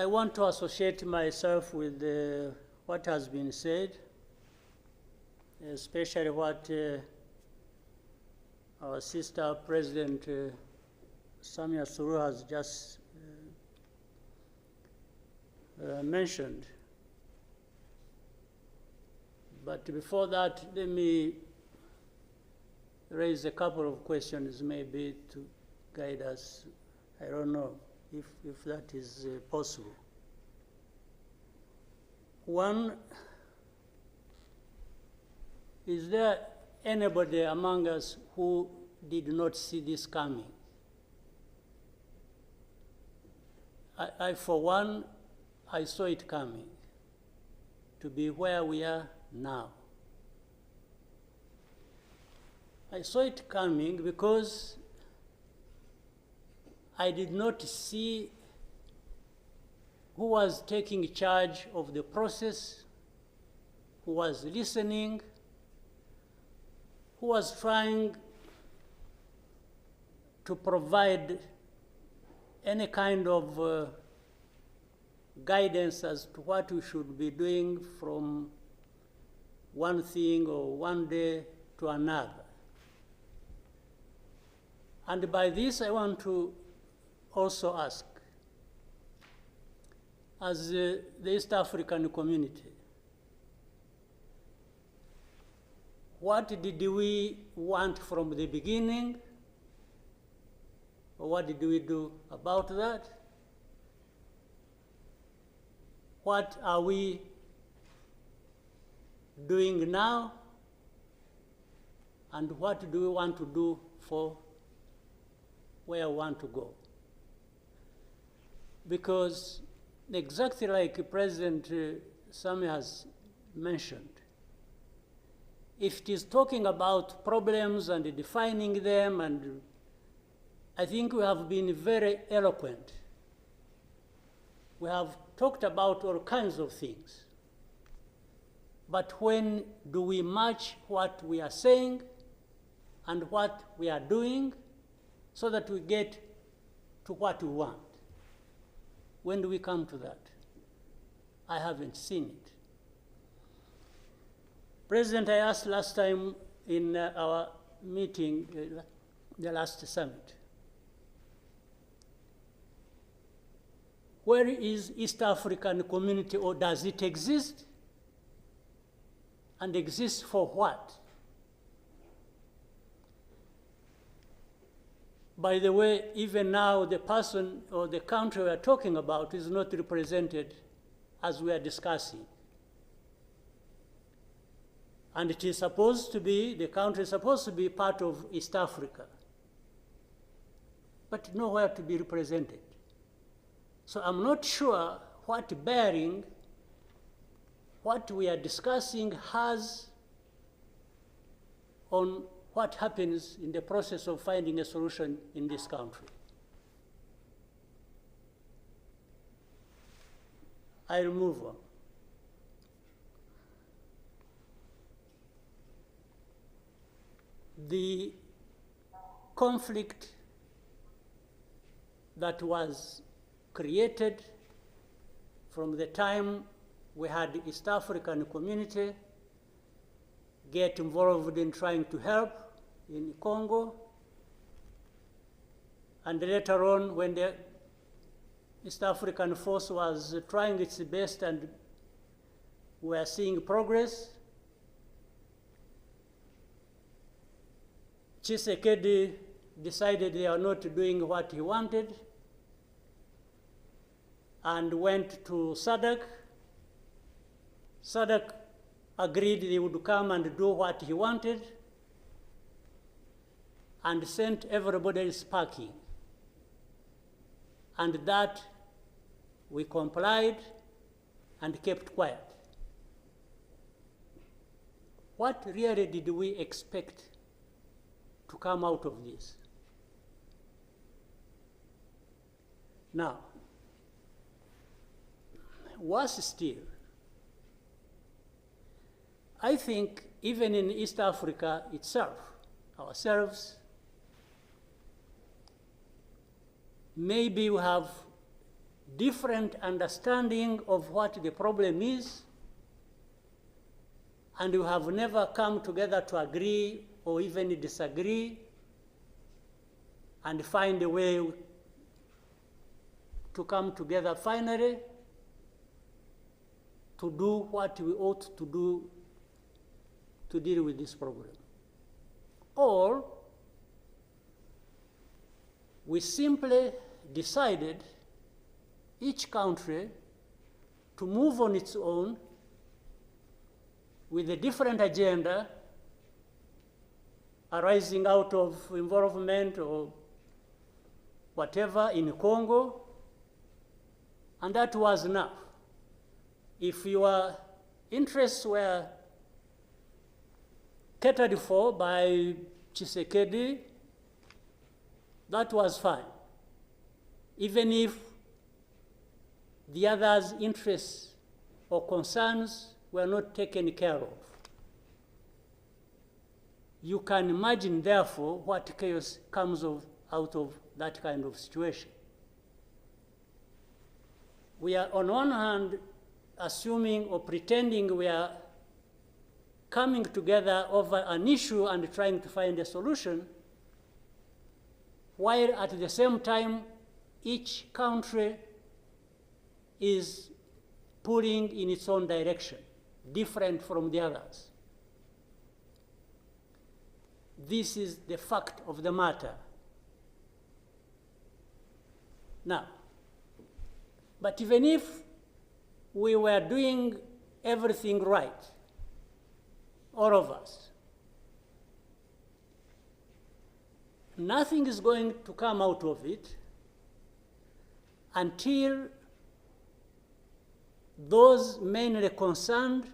I want to associate myself with what has been said, especially what our sister President Samia Suluhu has just mentioned. But before that, let me raise a couple of questions maybe to guide us. I don't know if that is possible. One, is there anybody among us who did not see this coming? I for one, I saw it coming, to be where we are now. I saw it coming because I did not see who was taking charge of the process, who was listening, who was trying to provide any kind of guidance as to what we should be doing from one thing or one day to another. And by this, I want to also ask, as the East African community, what did we want from the beginning? Or what did we do about that? What are we doing now? And what do we want to do for where we want to go? Because exactly like President Samia has mentioned, if it is talking about problems and defining them, and I think we have been very eloquent. We have talked about all kinds of things. But when do we match what we are saying and what we are doing so that we get to what we want? When do we come to that? I haven't seen it. President, I asked last time in our meeting, the last summit, where is East African community, or does it exist? And exist for what? By the way, even now, the person or the country we are talking about is not represented as we are discussing. And it is supposed to be, the country is supposed to be part of East Africa, but nowhere to be represented. So I'm not sure what bearing what we are discussing has on what happens in the process of finding a solution in this country. I'll move on. The conflict that was created from the time we had the East African community get involved in trying to help in Congo, and later on when the East African force was trying its best and we are seeing progress, Tshisekedi decided they are not doing what he wanted and went to SADC. SADC agreed they would come and do what he wanted and sent everybody packing. And that we complied and kept quiet. What really did we expect to come out of this? Now, worse still, I think even in East Africa itself, ourselves, maybe we have different understanding of what the problem is, and we have never come together to agree or even disagree and find a way to come together finally to do what we ought to do to deal with this problem. Or we simply decided, each country, to move on its own with a different agenda arising out of involvement or whatever in Congo, and that was enough. If your interests were catered for by Tshisekedi, that was fine, even if the others' interests or concerns were not taken care of. You can imagine, therefore, what chaos comes out of that kind of situation. We are, on one hand, assuming or pretending we are coming together over an issue and trying to find a solution, while at the same time, each country is pulling in its own direction, different from the others. This is the fact of the matter. Now, but even if we were doing everything right, all of us, nothing is going to come out of it until those mainly concerned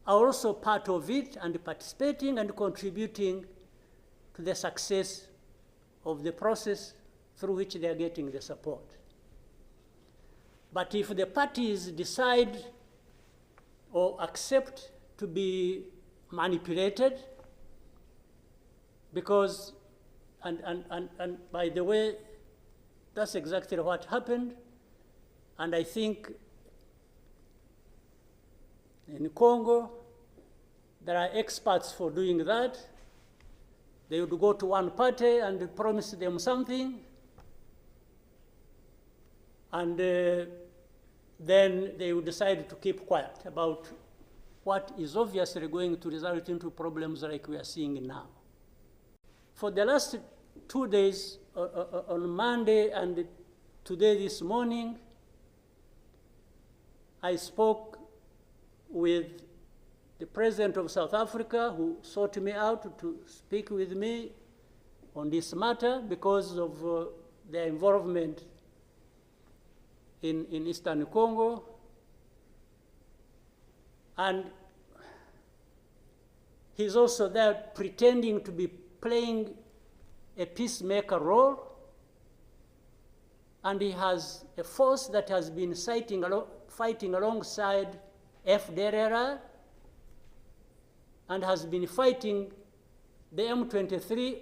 are also part of it and participating and contributing to the success of the process through which they are getting the support. But if the parties decide or accept to be manipulated, because, and by the way, that's exactly what happened, and I think in Congo, there are experts for doing that. They would go to one party and promise them something, and then they would decide to keep quiet about what is obviously going to result into problems like we are seeing now. For the last 2 days, on Monday and today this morning, I spoke with the president of South Africa, who sought me out to speak with me on this matter because of their involvement in Eastern Congo. And he's also there pretending to be playing a peacemaker role, and he has a force that has been fighting alongside FDLR and has been fighting the M23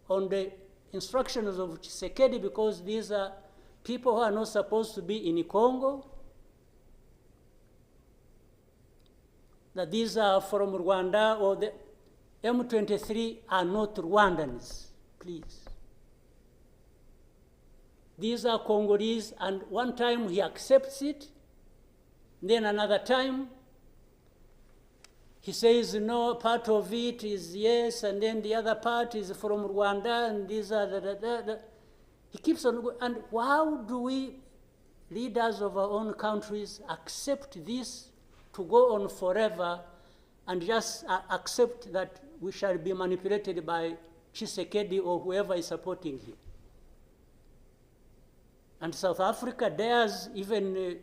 on the instructions of Tshisekedi, because these are people who are not supposed to be in Congo, that these are from Rwanda, or the M23 are not Rwandans, please. These are Congolese, and one time he accepts it, then another time he says, no, part of it is yes, and then the other part is from Rwanda, and these are He keeps on going. And how do we, leaders of our own countries, accept this to go on forever and just accept that we shall be manipulated by Tshisekedi or whoever is supporting him? And South Africa dares even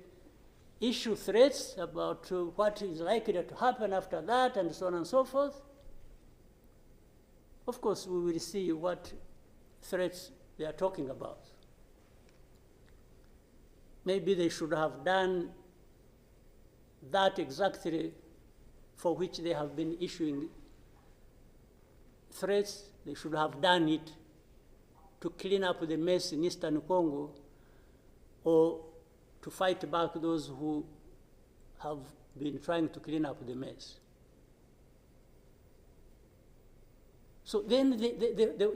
issue threats about what is likely to happen after that, and so on and so forth. Of course, we will see what threats they are talking about. Maybe they should have done that exactly for which they have been issuing threats. They should have done it to clean up the mess in Eastern Congo or to fight back those who have been trying to clean up the mess. So then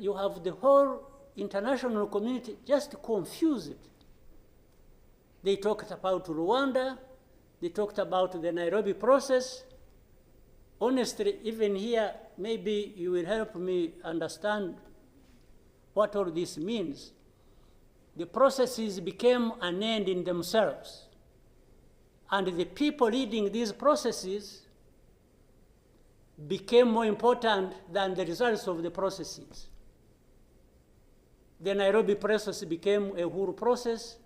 you have the whole international community just confused. They talked about Rwanda, they talked about the Nairobi process. Honestly, even here, maybe you will help me understand what all this means. The processes became an end in themselves. And the people leading these processes became more important than the results of the processes. The Nairobi process became a Uhuru process.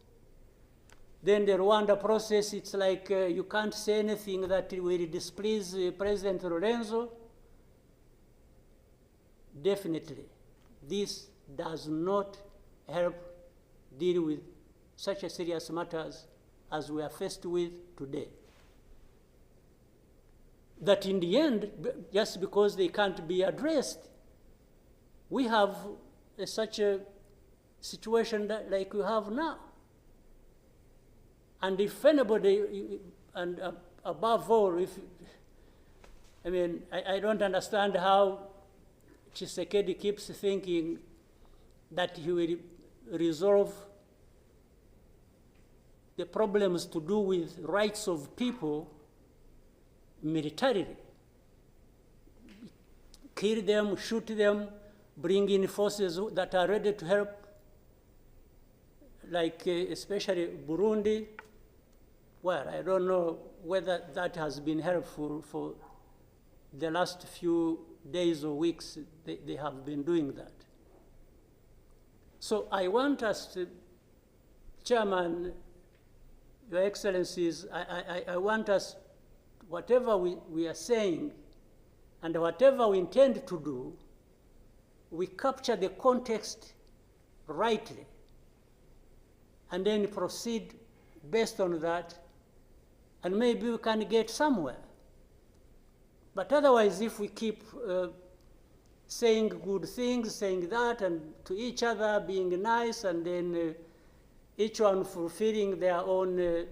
Then the Rwanda process, it's like you can't say anything that will displease President Lorenzo. Definitely, this does not help deal with such a serious matters as we are faced with today. That in the end, just because they can't be addressed, we have such a situation that, like we have now. And if anybody, and above all, I don't understand how Tshisekedi keeps thinking that he will resolve the problems to do with rights of people militarily. Kill them, shoot them, bring in forces that are ready to help, like especially Burundi. Well, I don't know whether that has been helpful for the last few days or weeks. They have been doing that. So I want us to, Chairman, Your Excellencies, I want us, whatever we are saying and whatever we intend to do, we capture the context rightly and then proceed based on that, and maybe we can get somewhere. But otherwise, if we keep saying good things, saying that, and to each other being nice, and then each one fulfilling their own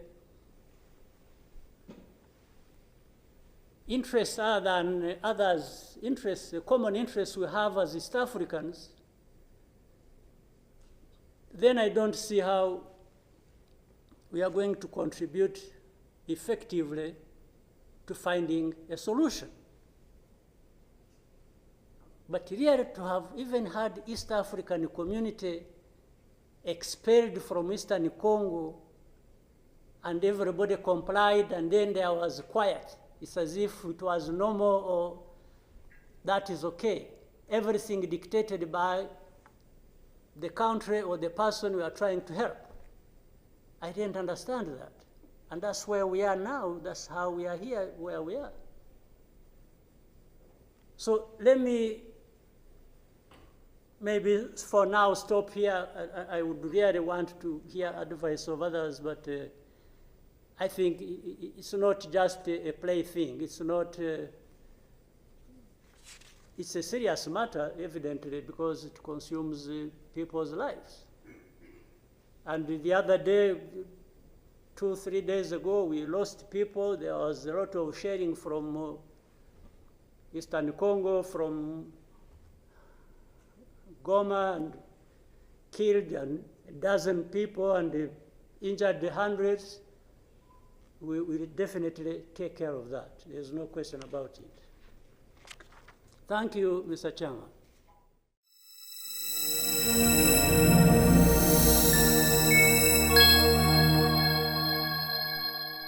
interests other than others' interests, the common interests we have as East Africans, then I don't see how we are going to contribute effectively to finding a solution. But really, to have even had East African community expelled from Eastern Congo and everybody complied and then there was quiet, it's as if it was normal or that is okay. Everything dictated by the country or the person we are trying to help. I didn't understand that. And that's where we are now. That's how we are here, where we are. So let me maybe for now stop here. I would really want to hear advice of others, but I think it's not just a plaything. It's not, it's a serious matter, evidently, because it consumes people's lives. And the other day, 2-3 days ago, we lost people. There was a lot of sharing from Eastern Congo, from Goma, and killed a dozen people and injured hundreds. We will definitely take care of that. There's no question about it. Thank you, Mr. Chairman.